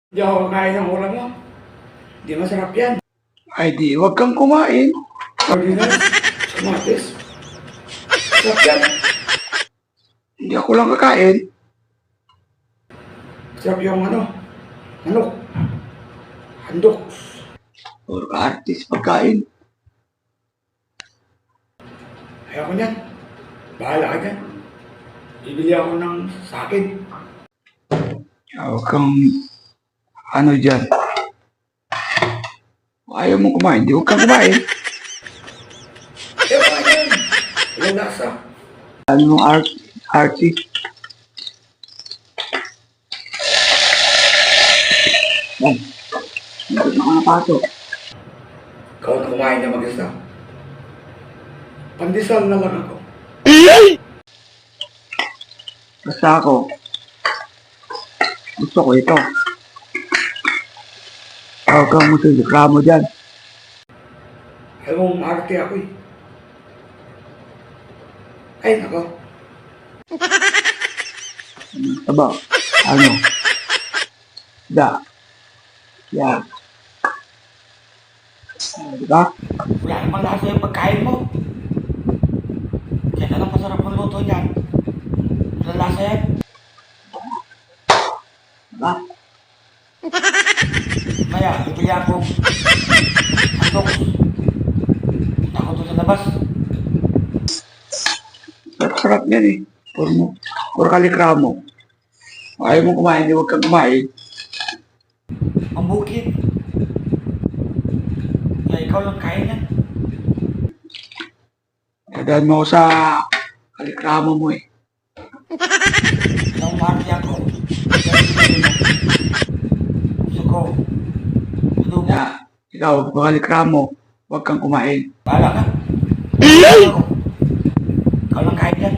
Hindi ako kakain ng ulam mo. Hindi masarap yan. Ay di, huwag kang kumain. Sardinas, kamatis. Sarap yan. Hindi ako lang kakain. Sarap yung manok. Handok. Puro ka artist pagkain. Ayoko niyan. Bahala ka dyan. Bibili ako ng sakin. Huwag kang dyan. Ayaw mong kumain, di huwag kang kumain. Ayoko nga yan. Walang lasa. Ano mong artist? Yan. Hindi na ako napasok. Ikaw na kumain na mag-isa. Pandesal na lang ako. Basta ako. Gusto ko ito. Huwag kang reklamo dyan. Alam mo, arte ako eh. Ay, nako. Aba, ano? Da. Yan. Diba? Wala namang lasa yung pagkain mo. Kaya lang masarap ang luto niyan. Walang lasa yan. Diba? Maya, bibili akong handok. Punta ko doon sa labas. Sarap yan eh. Puro kalikramo. Ayaw mong kumain, di huwag kang kumain. Ang bukid. Kaya ikaw lang kain yan. Dadaan mo ako sa kalikramo mo eh. Nang umarte ako. Gusto ko. Adobo. Kaya, ikaw, puro kalikramo, huwag kang kumain. Bahala ka. Ikaw lang kain yan.